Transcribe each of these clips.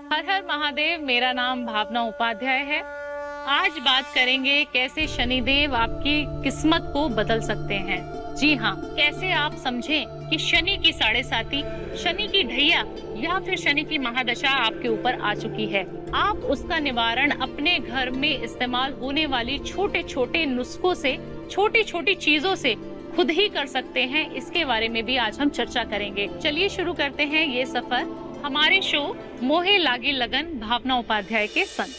हर हर महादेव। मेरा नाम भावना उपाध्याय है। आज बात करेंगे कैसे शनिदेव आपकी किस्मत को बदल सकते हैं। जी हाँ, कैसे आप समझें कि शनि की साढ़े साती, शनि की ढैया या फिर शनि की महादशा आपके ऊपर आ चुकी है। आप उसका निवारण अपने घर में इस्तेमाल होने वाली छोटे छोटे नुस्खों से, छोटी छोटी चीजों से खुद ही कर सकते हैं। इसके बारे में भी आज हम चर्चा करेंगे। चलिए शुरू करते हैं ये सफर हमारे शो मोहे लागी लगन भावना उपाध्याय के संग।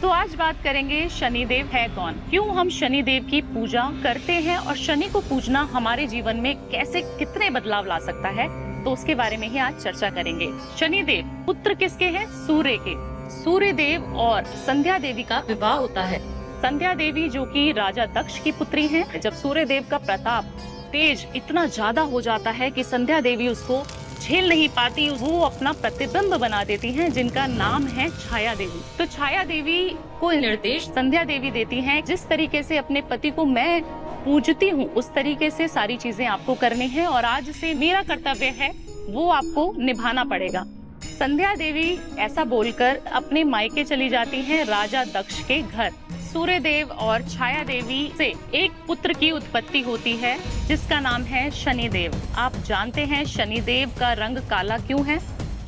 तो आज बात करेंगे शनिदेव है कौन, क्यों हम शनिदेव की पूजा करते हैं और शनि को पूजना हमारे जीवन में कैसे कितने बदलाव ला सकता है, तो उसके बारे में ही आज चर्चा करेंगे। शनिदेव पुत्र किसके हैं? सूर्य के। सूर्य देव और संध्या देवी का विवाह होता है। संध्या देवी जो कि राजा दक्ष की पुत्री हैं। जब सूर्य देव का प्रताप तेज इतना ज्यादा हो जाता है कि संध्या देवी उसको झेल नहीं पाती, वो अपना प्रतिबिंब बना देती हैं, जिनका नाम है छाया देवी। तो छाया देवी को निर्देश संध्या देवी देती हैं, जिस तरीके से अपने पति को मैं पूजती हूँ उस तरीके से सारी चीजें आपको करनी है और आज से मेरा कर्तव्य है वो आपको निभाना पड़ेगा। संध्या देवी ऐसा बोलकर अपने मायके चली जाती हैं राजा दक्ष के घर। सूर्य देव और छाया देवी से एक पुत्र की उत्पत्ति होती है जिसका नाम है शनिदेव। आप जानते हैं शनिदेव का रंग काला क्यों है?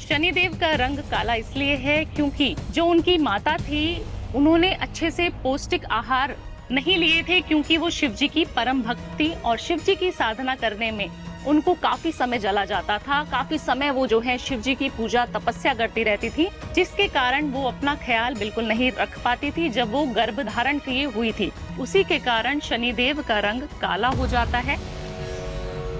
शनिदेव का रंग काला इसलिए है क्योंकि जो उनकी माता थी उन्होंने अच्छे से पौष्टिक आहार नहीं लिए थे, क्योंकि वो शिव जी की परम भक्त थी और शिव जी की साधना करने में उनको काफी समय चला जाता था। काफी समय वो जो है शिव जी की पूजा तपस्या करती रहती थी, जिसके कारण वो अपना ख्याल बिल्कुल नहीं रख पाती थी जब वो गर्भ धारण किए हुई थी। उसी के कारण शनिदेव का रंग काला हो जाता है।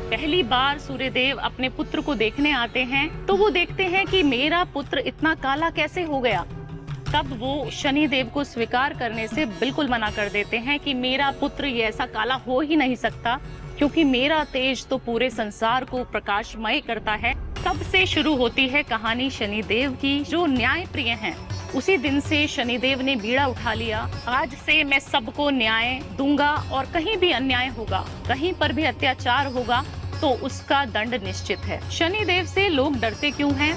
पहली बार सूर्यदेव अपने पुत्र को देखने आते हैं तो वो देखते हैं कि मेरा पुत्र इतना काला कैसे हो गया। तब वो शनिदेव को स्वीकार करने से बिल्कुल मना कर देते हैं कि मेरा पुत्र ये ऐसा काला हो ही नहीं सकता, क्योंकि मेरा तेज तो पूरे संसार को प्रकाशमय करता है। तब से शुरू होती है कहानी शनिदेव की, जो न्याय प्रिय हैं। उसी दिन से शनिदेव ने बीड़ा उठा लिया, आज से मैं सबको न्याय दूंगा और कहीं भी अन्याय होगा, कहीं पर भी अत्याचार होगा तो उसका दंड निश्चित है। शनिदेव से लोग डरते क्यों हैं?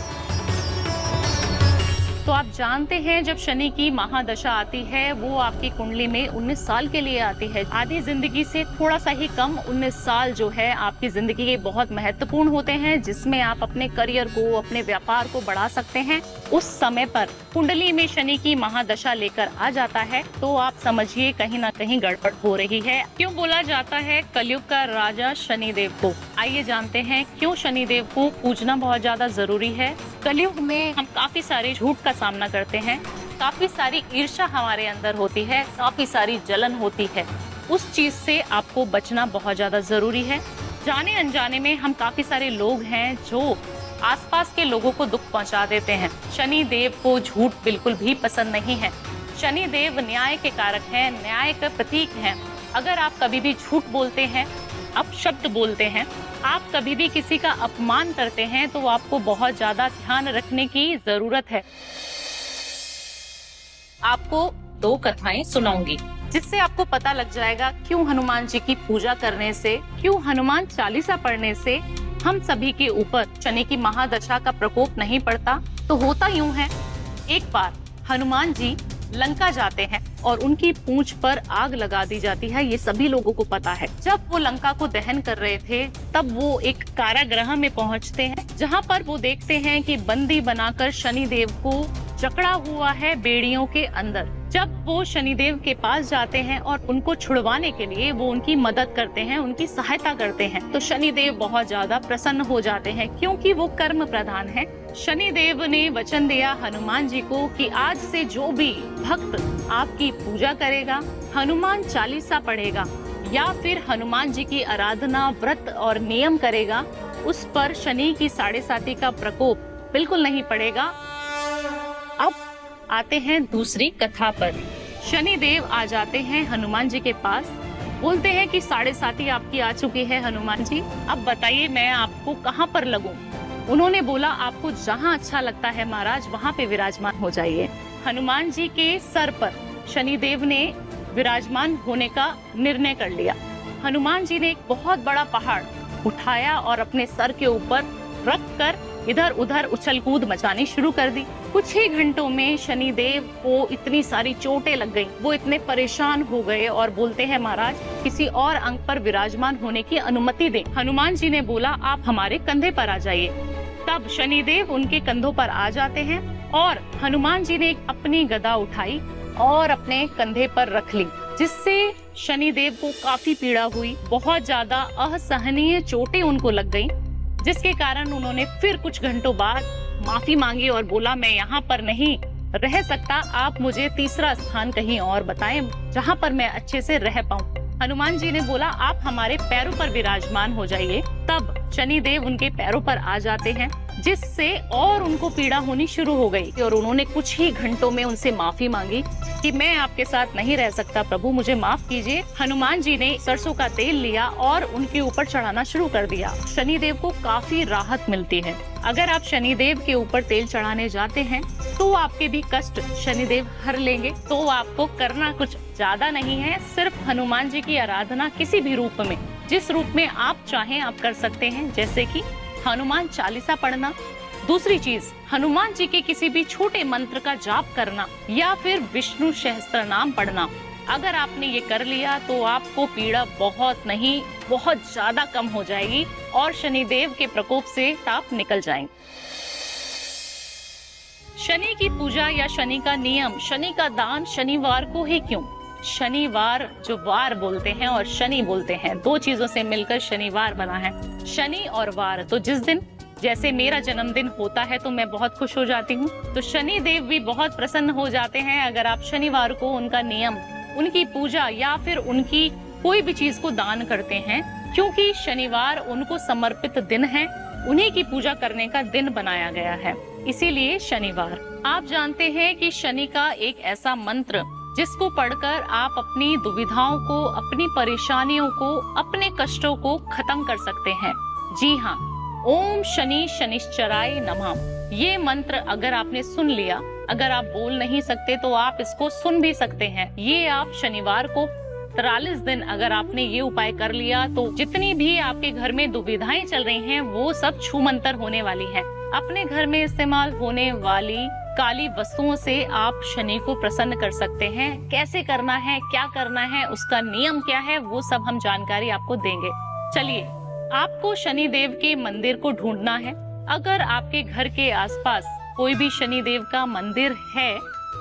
तो आप जानते हैं जब शनि की महादशा आती है वो आपकी कुंडली में 19 साल के लिए आती है। आधी जिंदगी से थोड़ा सा ही कम 19 साल जो है आपकी जिंदगी के बहुत महत्वपूर्ण होते हैं, जिसमें आप अपने करियर को, अपने व्यापार को बढ़ा सकते हैं। उस समय पर कुंडली में शनि की महादशा लेकर आ जाता है तो आप समझिए कहीं ना कहीं गड़बड़ हो रही है। क्यों बोला जाता है कलयुग का राजा शनिदेव को? आइए जानते हैं क्यों शनिदेव को पूजना बहुत ज्यादा जरूरी है। कलयुग में हम काफी सारे झूठ का सामना करते हैं, काफी सारी ईर्ष्या हमारे अंदर होती है, काफी सारी जलन होती है। उस चीज से आपको बचना बहुत ज्यादा जरूरी है। जाने अनजाने में हम काफी सारे लोग हैं जो आसपास के लोगों को दुख पहुंचा देते हैं। शनि देव को झूठ बिल्कुल भी पसंद नहीं है। शनि देव न्याय के कारक हैं, न्याय का प्रतीक हैं। अगर आप कभी भी झूठ बोलते हैं, अपशब्द बोलते हैं, आप कभी भी किसी का अपमान करते हैं तो आपको बहुत ज्यादा ध्यान रखने की जरूरत है। आपको 2 कथाएं सुनाऊंगी जिससे आपको पता लग जाएगा क्यों हनुमान जी की पूजा करने से, क्यों हनुमान चालीसा पढ़ने से हम सभी के ऊपर शनि की महादशा का प्रकोप नहीं पड़ता। तो होता यूं है, एक बार हनुमान जी लंका जाते हैं और उनकी पूंछ पर आग लगा दी जाती है, ये सभी लोगों को पता है। जब वो लंका को दहन कर रहे थे तब वो एक कारागृह में पहुंचते हैं, जहां पर वो देखते हैं कि बंदी बनाकर शनिदेव को जकड़ा हुआ है बेड़ियों के अंदर। जब वो शनिदेव के पास जाते हैं और उनको छुड़वाने के लिए वो उनकी मदद करते हैं, उनकी सहायता करते हैं, तो शनिदेव बहुत ज्यादा प्रसन्न हो जाते हैं, क्योंकि वो कर्म प्रधान है। शनिदेव ने वचन दिया हनुमान जी को कि आज से जो भी भक्त आपकी पूजा करेगा, हनुमान चालीसा पढ़ेगा या फिर हनुमान जी की आराधना, व्रत और नियम करेगा, उस पर शनि की साढ़े साती का प्रकोप बिल्कुल नहीं पड़ेगा। अब आते हैं दूसरी कथा पर। शनिदेव आ जाते हैं हनुमान जी के पास, बोलते हैं कि साढ़े साती आपकी आ चुकी है हनुमान जी, अब बताइए मैं आपको कहाँ पर लगूं? उन्होंने बोला आपको जहाँ अच्छा लगता है महाराज वहाँ पे विराजमान हो जाइए। हनुमान जी के सर पर शनिदेव ने विराजमान होने का निर्णय कर लिया। हनुमान जी ने एक बहुत बड़ा पहाड़ उठाया और अपने सर के ऊपर रख कर इधर उधर उछल कूद मचानी शुरू कर दी। कुछ ही घंटों में शनिदेव को इतनी सारी चोटें लग गईं, वो इतने परेशान हो गए और बोलते हैं महाराज किसी और अंग पर विराजमान होने की अनुमति दें। हनुमान जी ने बोला आप हमारे कंधे पर आ जाइए। तब शनिदेव उनके कंधों पर आ जाते हैं और हनुमान जी ने अपनी गदा उठाई और अपने कंधे पर रख ली, जिससे शनिदेव को काफी पीड़ा हुई, बहुत ज्यादा असहनीय चोटें उनको लग गईं, जिसके कारण उन्होंने फिर कुछ घंटों बाद माफी मांगी और बोला मैं यहाँ पर नहीं रह सकता, आप मुझे तीसरा स्थान कहीं और बताएं जहाँ पर मैं अच्छे से रह पाऊं। हनुमान जी ने बोला आप हमारे पैरों पर विराजमान हो जाइए। तब शनिदेव उनके पैरों पर आ जाते हैं, जिससे और उनको पीड़ा होनी शुरू हो गई और उन्होंने कुछ ही घंटों में उनसे माफी मांगी कि मैं आपके साथ नहीं रह सकता प्रभु, मुझे माफ कीजिए। हनुमान जी ने सरसों का तेल लिया और उनके ऊपर चढ़ाना शुरू कर दिया। शनिदेव को काफी राहत मिलती है। अगर आप शनिदेव के ऊपर तेल चढ़ाने जाते हैं तो आपके भी कष्ट शनिदेव हर लेंगे। तो आपको करना कुछ ज्यादा नहीं है, सिर्फ हनुमान जी की आराधना किसी भी रूप में, जिस रूप में आप चाहें आप कर सकते हैं, जैसे कि हनुमान चालीसा पढ़ना। दूसरी चीज, हनुमान जी के किसी भी छोटे मंत्र का जाप करना या फिर विष्णु सहस्त्र नाम पढ़ना। अगर आपने ये कर लिया तो आपको पीड़ा बहुत नहीं बहुत ज्यादा कम हो जाएगी और शनिदेव के प्रकोप से आप निकल जाएंगे। शनि की पूजा या शनि का नियम, शनि का दान शनिवार को ही क्यों? शनिवार जो वार बोलते हैं और शनि बोलते हैं, दो चीजों से मिलकर शनिवार बना है। शनि और वार, तो जिस दिन जैसे मेरा जन्मदिन होता है तो मैं बहुत खुश हो जाती हूँ, तो शनि देव भी बहुत प्रसन्न हो जाते हैं अगर आप शनिवार को उनका नियम, उनकी पूजा या फिर उनकी कोई भी चीज को दान करते हैं, क्योंकि शनिवार उनको समर्पित दिन है, उन्हीं की पूजा करने का दिन बनाया गया है, इसीलिए शनिवार। आप जानते हैं कि शनि का एक ऐसा मंत्र जिसको पढ़कर आप अपनी दुविधाओं को, अपनी परेशानियों को, अपने कष्टों को खत्म कर सकते हैं। जी हाँ, ओम शनि शनिश्चराय नमः। ये मंत्र अगर आपने सुन लिया, अगर आप बोल नहीं सकते तो आप इसको सुन भी सकते हैं। ये आप शनिवार को 43 दिन अगर आपने ये उपाय कर लिया तो जितनी भी आपके घर में दुविधाएं चल रही हैं वो सब छूमंतर होने वाली हैं। अपने घर में इस्तेमाल होने वाली काली वस्तुओं से आप शनि को प्रसन्न कर सकते हैं। कैसे करना है, क्या करना है, उसका नियम क्या है, वो सब हम जानकारी आपको देंगे। चलिए, आपको शनि देव के मंदिर को ढूंढना है। अगर आपके घर के आसपास कोई भी शनि देव का मंदिर है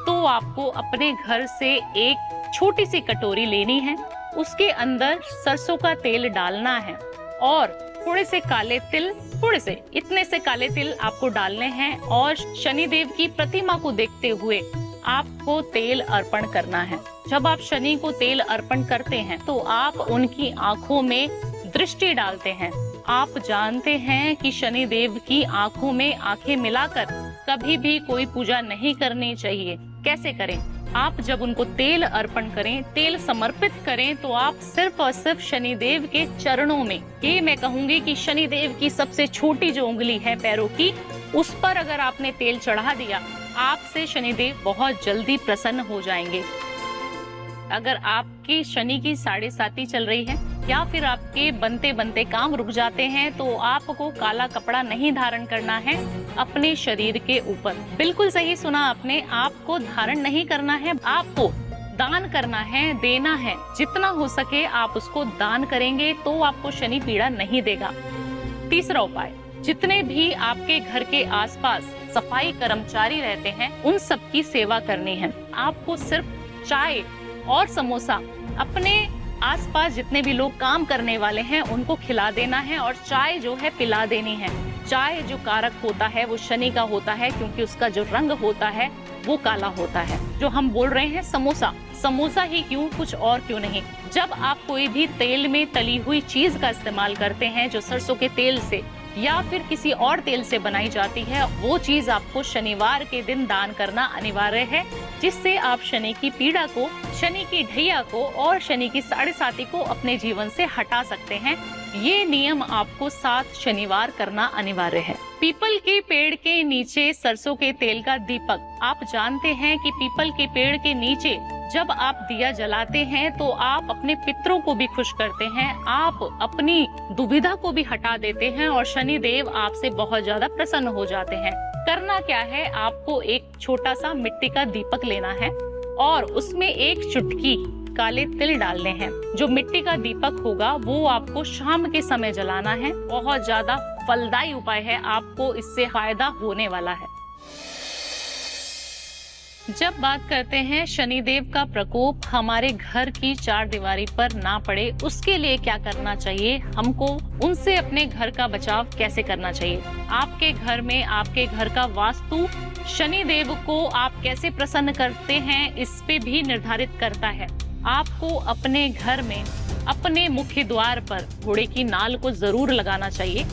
तो आपको अपने घर से एक छोटी सी कटोरी लेनी है, उसके अंदर सरसों का तेल डालना है और थोड़े से काले तिल, थोड़े से इतने से काले तिल आपको डालने हैं और शनि देव की प्रतिमा को देखते हुए आपको तेल अर्पण करना है। जब आप शनि को तेल अर्पण करते हैं तो आप उनकी आंखों में दृष्टि डालते हैं। आप जानते हैं कि शनि देव की आंखों में आंखें मिलाकर कभी भी कोई पूजा नहीं करनी चाहिए। कैसे करें? आप जब उनको तेल अर्पण करें, तेल समर्पित करें, तो आप सिर्फ और सिर्फ शनिदेव के चरणों में, ये मैं कहूंगी कि शनिदेव की सबसे छोटी जो उंगली है पैरों की, उस पर अगर आपने तेल चढ़ा दिया, आपसे शनिदेव बहुत जल्दी प्रसन्न हो जाएंगे। अगर आपकी शनि की 7.5 चल रही है या फिर आपके बनते बनते काम रुक जाते हैं तो आपको काला कपड़ा नहीं धारण करना है अपने शरीर के ऊपर। बिल्कुल सही सुना आपने, आपको धारण नहीं करना है, आपको दान करना है, देना है। जितना हो सके आप उसको दान करेंगे तो आपको शनि पीड़ा नहीं देगा। तीसरा उपाय, जितने भी आपके घर के आसपास सफाई कर्मचारी रहते हैं उन सबकी सेवा करनी है। आपको सिर्फ चाय और समोसा अपने आसपास जितने भी लोग काम करने वाले हैं उनको खिला देना है और चाय जो है पिला देनी है। चाय जो कारक होता है वो शनि का होता है, क्योंकि उसका जो रंग होता है वो काला होता है। जो हम बोल रहे हैं समोसा, समोसा ही क्यों, कुछ और क्यों नहीं। जब आप कोई भी तेल में तली हुई चीज का इस्तेमाल करते हैं जो सरसों के तेल से या फिर किसी और तेल से बनाई जाती है, वो चीज आपको शनिवार के दिन दान करना अनिवार्य है, जिससे आप शनि की पीड़ा को, शनि की ढैया को और शनि की 7.5 को अपने जीवन से हटा सकते हैं। ये नियम आपको 7 शनिवार करना अनिवार्य है। पीपल के पेड़ के नीचे सरसों के तेल का दीपक। आप जानते हैं कि पीपल के पेड़ के नीचे जब आप दिया जलाते हैं तो आप अपने पितरों को भी खुश करते हैं, आप अपनी दुविधा को भी हटा देते हैं और शनि देव आपसे बहुत ज्यादा प्रसन्न हो जाते हैं। करना क्या है, आपको एक छोटा सा मिट्टी का दीपक लेना है और उसमें एक चुटकी काले तिल डालने हैं। जो मिट्टी का दीपक होगा वो आपको शाम के समय जलाना है। बहुत ज्यादा फलदायी उपाय है, आपको इससे फायदा होने वाला है। जब बात करते हैं शनिदेव का प्रकोप हमारे घर की चारदीवारी पर ना पड़े, उसके लिए क्या करना चाहिए, हमको उनसे अपने घर का बचाव कैसे करना चाहिए। आपके घर में आपके घर का वास्तु शनिदेव को आप कैसे प्रसन्न करते हैं इस पे भी निर्धारित करता है। आपको अपने घर में अपने मुख्य द्वार पर घोड़े की नाल को जरूर लगाना चाहिए।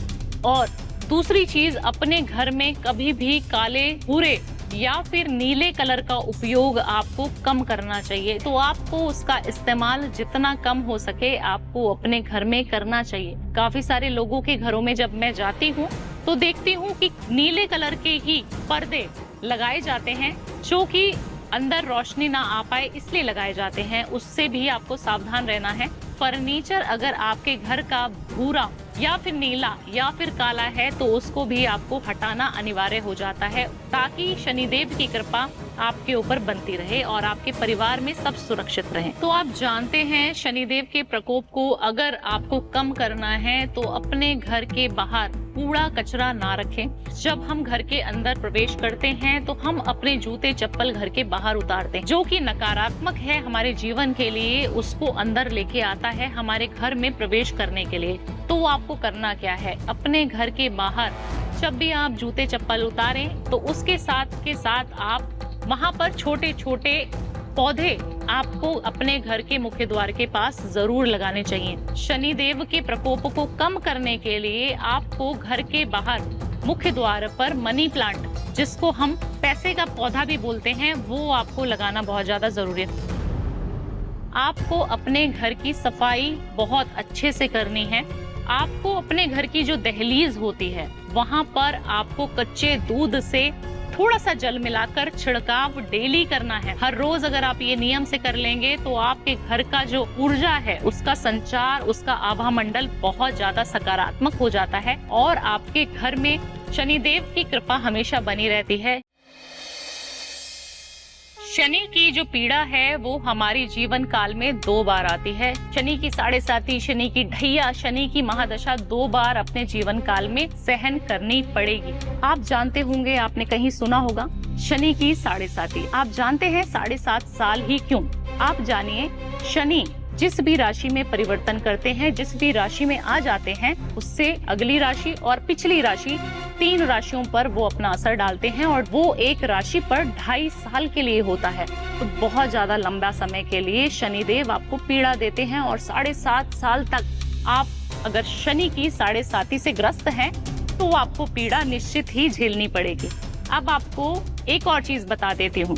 और दूसरी चीज, अपने घर में कभी भी काले, भूरे या फिर नीले कलर का उपयोग आपको कम करना चाहिए। तो आपको उसका इस्तेमाल जितना कम हो सके आपको अपने घर में करना चाहिए। काफी सारे लोगों के घरों में जब मैं जाती हूँ तो देखती हूँ कि नीले कलर के ही पर्दे लगाए जाते हैं, जो कि अंदर रोशनी ना आ पाए इसलिए लगाए जाते हैं। उससे भी आपको सावधान रहना है। फर्नीचर अगर आपके घर का भूरा या फिर नीला या फिर काला है तो उसको भी आपको हटाना अनिवार्य हो जाता है, ताकि शनिदेव की कृपा आपके ऊपर बनती रहे और आपके परिवार में सब सुरक्षित रहे। तो आप जानते हैं शनिदेव के प्रकोप को अगर आपको कम करना है तो अपने घर के बाहर कूड़ा कचरा ना रखें। जब हम घर के अंदर प्रवेश करते हैं तो हम अपने जूते चप्पल घर के बाहर उतारते हैं, जो कि नकारात्मक है हमारे जीवन के लिए, उसको अंदर लेके आता है हमारे घर में प्रवेश करने के लिए। तो आपको करना क्या है, अपने घर के बाहर जब भी आप जूते चप्पल उतारें तो उसके साथ आप वहाँ पर छोटे छोटे पौधे आपको अपने घर के मुख्य द्वार के पास जरूर लगाने चाहिए। शनिदेव के प्रकोप को कम करने के लिए आपको घर के बाहर मुख्य द्वार पर मनी प्लांट, जिसको हम पैसे का पौधा भी बोलते हैं, वो आपको लगाना बहुत ज्यादा जरूरी है। आपको अपने घर की सफाई बहुत अच्छे से करनी है। आपको अपने घर की जो दहलीज होती है वहाँ पर आपको कच्चे दूध से थोड़ा सा जल मिलाकर छिड़काव डेली करना है। हर रोज अगर आप ये नियम से कर लेंगे तो आपके घर का जो ऊर्जा है, उसका संचार, उसका आभा मंडल बहुत ज्यादा सकारात्मक हो जाता है और आपके घर में शनिदेव की कृपा हमेशा बनी रहती है। शनि की जो पीड़ा है वो हमारे जीवन काल में 2 बार आती है। शनि की 7.5, शनि की ढैया, शनि की महादशा 2 बार अपने जीवन काल में सहन करनी पड़ेगी। आप जानते होंगे, आपने कहीं सुना होगा शनि की 7.5। आप जानते हैं 7.5 साल ही क्यों? आप जानिए, शनि जिस भी राशि में परिवर्तन करते हैं, जिस भी राशि में आ जाते हैं, उससे अगली राशि और पिछली राशि 3 राशियों पर वो अपना असर डालते हैं और वो एक राशि पर 2.5 साल के लिए होता है। तो बहुत ज्यादा लंबा समय के लिए शनिदेव आपको पीड़ा देते हैं और 7.5 साल तक आप अगर शनि की 7.5 से ग्रस्त हैं तो आपको पीड़ा निश्चित ही झेलनी पड़ेगी। अब आपको एक और चीज बता देती हूँ,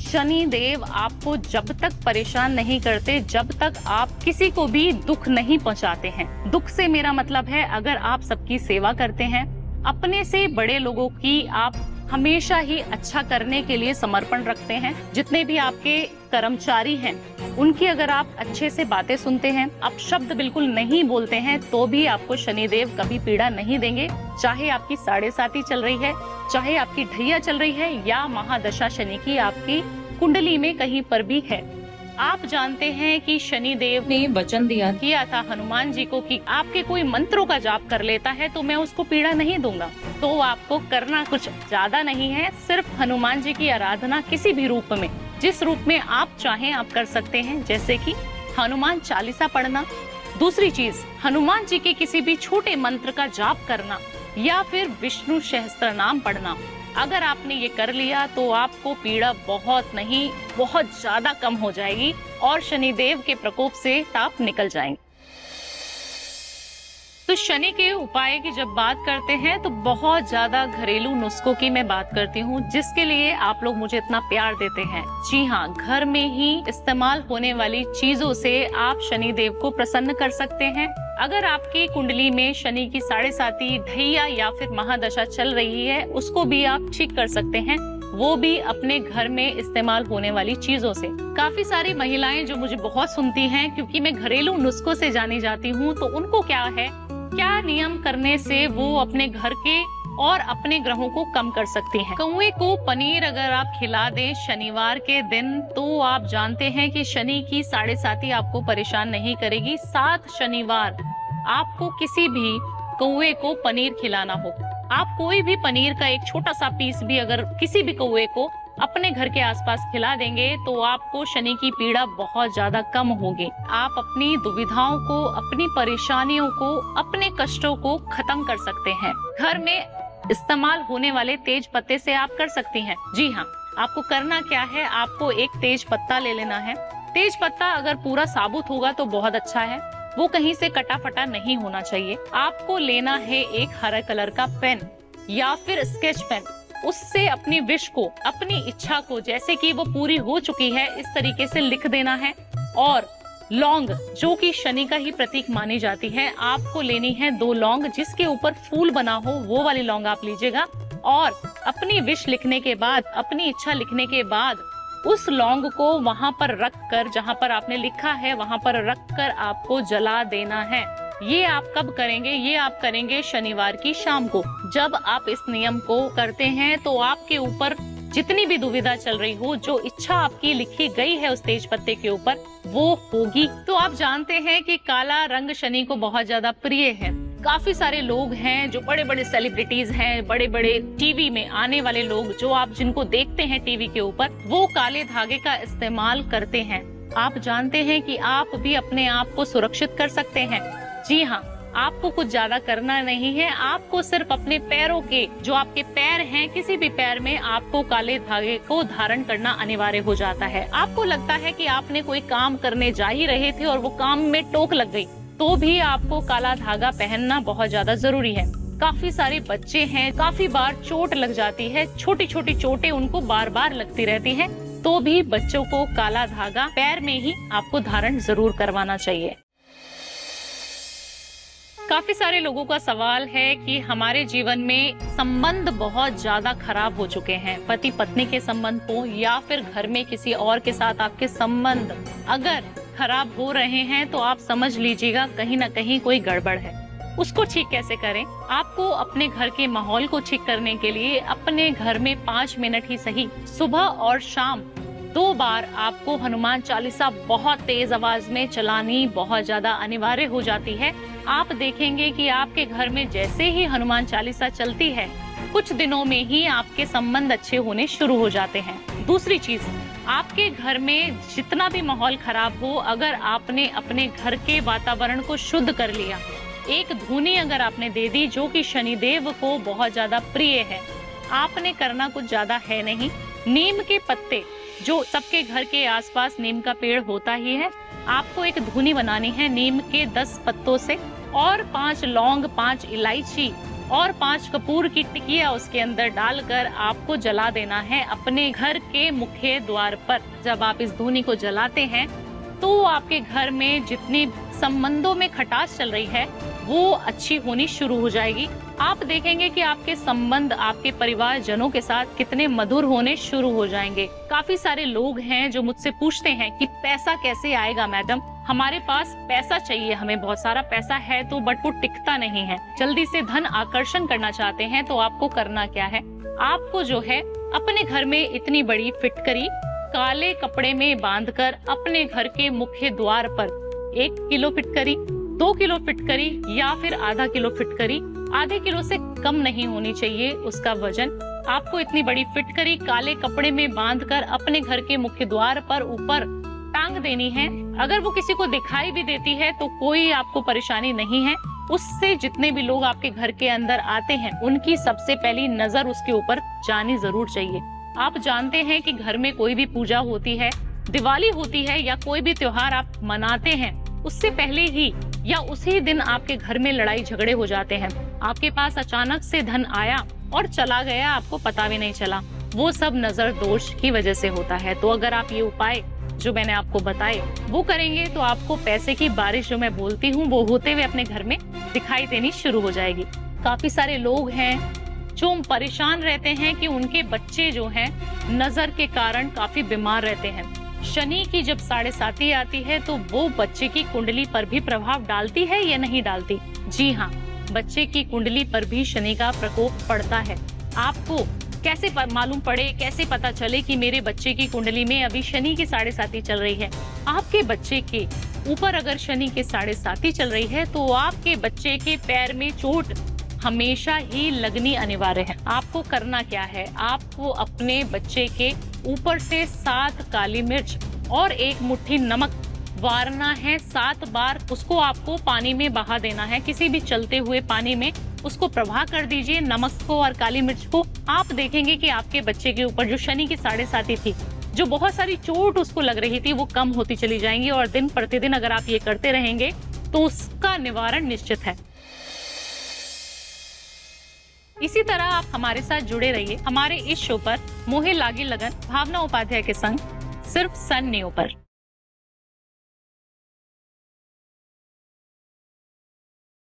शनि देव आपको जब तक परेशान नहीं करते जब तक आप किसी को भी दुख नहीं पहुंचाते हैं। दुख से मेरा मतलब है, अगर आप सबकी सेवा करते हैं, अपने से बड़े लोगों की आप हमेशा ही अच्छा करने के लिए समर्पण रखते हैं, जितने भी आपके कर्मचारी हैं उनकी अगर आप अच्छे से बातें सुनते हैं, आप शब्द बिल्कुल नहीं बोलते हैं, तो भी आपको शनिदेव कभी पीड़ा नहीं देंगे। चाहे आपकी 7.5 चल रही है, चाहे आपकी ढैया चल रही है या महादशा शनि की आपकी कुंडली में कहीं पर भी है। आप जानते हैं कि शनिदेव ने वचन किया था हनुमान जी को कि आपके कोई मंत्रों का जाप कर लेता है तो मैं उसको पीड़ा नहीं दूंगा। तो आपको करना कुछ ज्यादा नहीं है, सिर्फ हनुमान जी की आराधना किसी भी रूप में, जिस रूप में आप चाहें आप कर सकते हैं। जैसे कि हनुमान चालीसा पढ़ना, दूसरी चीज हनुमान जी के किसी भी छोटे मंत्र का जाप करना या फिर विष्णु सहस्त्र नाम पढ़ना। अगर आपने ये कर लिया तो आपको पीड़ा बहुत नहीं, बहुत ज्यादा कम हो जाएगी और शनिदेव के प्रकोप से आप निकल जाएंगे। तो शनि के उपाय की जब बात करते हैं तो बहुत ज्यादा घरेलू नुस्खों की मैं बात करती हूँ, जिसके लिए आप लोग मुझे इतना प्यार देते हैं। जी हाँ, घर में ही इस्तेमाल होने वाली चीजों से आप शनिदेव को प्रसन्न कर सकते हैं। अगर आपकी कुंडली में शनि की 7.5 ढैया या फिर महादशा चल रही है, उसको भी आप ठीक कर सकते हैं। वो भी अपने घर में इस्तेमाल होने वाली चीजों से। काफी सारी महिलाएं जो मुझे बहुत सुनती हैं, क्योंकि मैं घरेलू नुस्खों से जानी जाती हूँ, तो उनको क्या नियम करने से वो अपने घर के और अपने ग्रहों को कम कर सकती हैं। कौवे को पनीर अगर आप खिला दें शनिवार के दिन, तो आप जानते हैं कि शनि की 7.5 आपको परेशान नहीं करेगी। 7 शनिवार आपको किसी भी कौवे को पनीर खिलाना हो। आप कोई भी पनीर का एक छोटा सा पीस भी अगर किसी भी कौवे को अपने घर के आसपास खिला देंगे, तो आपको शनि की पीड़ा बहुत ज्यादा कम होगी। आप अपनी दुविधाओं को, अपनी परेशानियों को, अपने कष्टों को खत्म कर सकते हैं। घर में इस्तेमाल होने वाले तेज पत्ते से आप कर सकती हैं। जी हाँ, आपको करना क्या है, आपको एक तेज पत्ता ले लेना है। तेज पत्ता अगर पूरा साबुत होगा तो बहुत अच्छा है, वो कहीं से कटा फटा नहीं होना चाहिए। आपको लेना है एक हरा कलर का पेन या फिर स्केच पेन। उससे अपनी विश को, अपनी इच्छा को, जैसे कि वो पूरी हो चुकी है, इस तरीके से लिख देना है। और लौंग, जो कि शनि का ही प्रतीक मानी जाती है, आपको लेनी है 2 लौंग, जिसके ऊपर फूल बना हो, वो वाली लौंग आप लीजिएगा। और अपनी विश लिखने के बाद, अपनी इच्छा लिखने के बाद, उस लौंग को वहां पर रख कर, जहां पर आपने लिखा है वहां पर रख कर आपको जला देना है। ये आप कब करेंगे? ये आप करेंगे शनिवार की शाम को। जब आप इस नियम को करते हैं तो आपके ऊपर जितनी भी दुविधा चल रही हो, जो इच्छा आपकी लिखी गई है उस तेज पत्ते के ऊपर, वो होगी। तो आप जानते हैं कि काला रंग शनि को बहुत ज्यादा प्रिय है। काफी सारे लोग हैं जो बड़े बड़े सेलिब्रिटीज हैं, बड़े बड़े टीवी में आने वाले लोग, जो आप जिनको देखते हैं टीवी के ऊपर, वो काले धागे का इस्तेमाल करते हैं। आप जानते हैं कि आप भी अपने आप को सुरक्षित कर सकते हैं। जी हाँ, आपको कुछ ज्यादा करना नहीं है। आपको सिर्फ अपने पैरों के, जो आपके पैर हैं, किसी भी पैर में आपको काले धागे को धारण करना अनिवार्य हो जाता है। आपको लगता है कि आपने कोई काम करने जा ही रहे थे और वो काम में टोक लग गई, तो भी आपको काला धागा पहनना बहुत ज्यादा जरूरी है। काफी सारे बच्चे हैं, काफी बार चोट लग जाती है, छोटी छोटी चोटें उनको बार बार लगती रहती हैं, तो भी बच्चों को काला धागा पैर में ही आपको धारण जरूर करवाना चाहिए। काफी सारे लोगों का सवाल है कि हमारे जीवन में संबंध बहुत ज्यादा खराब हो चुके हैं, पति पत्नी के संबंध हो या फिर घर में किसी और के साथ आपके संबंध अगर खराब हो रहे हैं, तो आप समझ लीजिएगा कहीं ना कहीं कोई गड़बड़ है। उसको ठीक कैसे करें? आपको अपने घर के माहौल को ठीक करने के लिए अपने घर में 5 मिनट ही सही, सुबह और शाम 2 बार आपको हनुमान चालीसा बहुत तेज आवाज में चलानी बहुत ज्यादा अनिवार्य हो जाती है। आप देखेंगे कि आपके घर में जैसे ही हनुमान चालीसा चलती है, कुछ दिनों में ही आपके संबंध अच्छे होने शुरू हो जाते हैं। दूसरी चीज, आपके घर में जितना भी माहौल खराब हो, अगर आपने अपने घर के वातावरण को शुद्ध कर लिया, एक धूनी अगर आपने दे दी, जो कि शनिदेव को बहुत ज्यादा प्रिय है, आपने करना कुछ ज्यादा है नहीं। नीम के पत्ते, जो सबके घर के आसपास नीम का पेड़ होता ही है, आपको एक धुनी बनानी है नीम के 10 पत्तों से, और 5 लौंग, 5 इलायची और 5 कपूर की टिकिया उसके अंदर डालकर आपको जला देना है अपने घर के मुख्य द्वार पर। जब आप इस धुनी को जलाते हैं, तो आपके घर में जितनी संबंधों में खटास चल रही है, वो अच्छी होनी शुरू हो जाएगी। आप देखेंगे कि आपके संबंध आपके परिवार जनों के साथ कितने मधुर होने शुरू हो जाएंगे। काफी सारे लोग हैं जो मुझसे पूछते हैं कि पैसा कैसे आएगा मैडम, हमारे पास पैसा चाहिए, हमें बहुत सारा पैसा है तो बट वो टिकता नहीं है। जल्दी से धन आकर्षण करना चाहते हैं, तो आपको करना क्या है? आपको जो है अपने घर में इतनी बड़ी फिटकरी काले कपड़े में बांधकर अपने घर के मुख्य द्वार पर 1 किलो फिटकरी, 2 किलो फिटकरी या फिर आधा किलो फिटकरी, आधे किलो से कम नहीं होनी चाहिए उसका वजन। आपको इतनी बड़ी फिटकरी काले कपड़े में बांधकर अपने घर के मुख्य द्वार पर ऊपर टांग देनी है। अगर वो किसी को दिखाई भी देती है तो कोई आपको परेशानी नहीं है। उससे जितने भी लोग आपके घर के अंदर आते हैं, उनकी सबसे पहली नजर उसके ऊपर जानी जरूर चाहिए। आप जानते हैं कि घर में कोई भी पूजा होती है, दिवाली होती है या कोई भी त्योहार आप मनाते हैं, उससे पहले ही या उसी दिन आपके घर में लड़ाई झगड़े हो जाते हैं। आपके पास अचानक से धन आया और चला गया, आपको पता भी नहीं चला। वो सब नजर दोष की वजह से होता है। तो अगर आप ये उपाय जो मैंने आपको बताए वो करेंगे, तो आपको पैसे की बारिश जो मैं बोलती हूँ, वो होते हुए अपने घर में दिखाई देनी शुरू हो जाएगी। काफी सारे लोग हैं जो परेशान रहते हैं कि उनके बच्चे जो हैं नजर के कारण काफी बीमार रहते हैं। शनि की जब 7.5 आती है तो वो बच्चे की कुंडली पर भी प्रभाव डालती है या नहीं डालती? जी हाँ, बच्चे की कुंडली पर भी शनि का प्रकोप पड़ता है। आपको कैसे मालूम पड़े, कैसे पता चले कि मेरे बच्चे की कुंडली में अभी शनि की 7.5 चल रही है? आपके बच्चे के ऊपर अगर शनि की 7.5 चल रही है तो आपके बच्चे के पैर में चोट हमेशा ही लगनी अनिवार्य है। आपको करना क्या है, आपको अपने बच्चे के ऊपर से 7 काली मिर्च और 1 मुट्ठी नमक वारना है। 7 बार उसको आपको पानी में बहा देना है, किसी भी चलते हुए पानी में उसको प्रवाह कर दीजिए, नमक को और काली मिर्च को। आप देखेंगे कि आपके बच्चे के ऊपर जो शनि की 7.5 थी, जो बहुत सारी चोट उसको लग रही थी, वो कम होती चली जाएंगी और दिन प्रतिदिन अगर आप ये करते रहेंगे तो उसका निवारण निश्चित है। इसी तरह आप हमारे साथ जुड़े रहिए हमारे इस शो पर मोहे लागी लगन भावना उपाध्याय के संग, सिर्फ सन न्यू पर।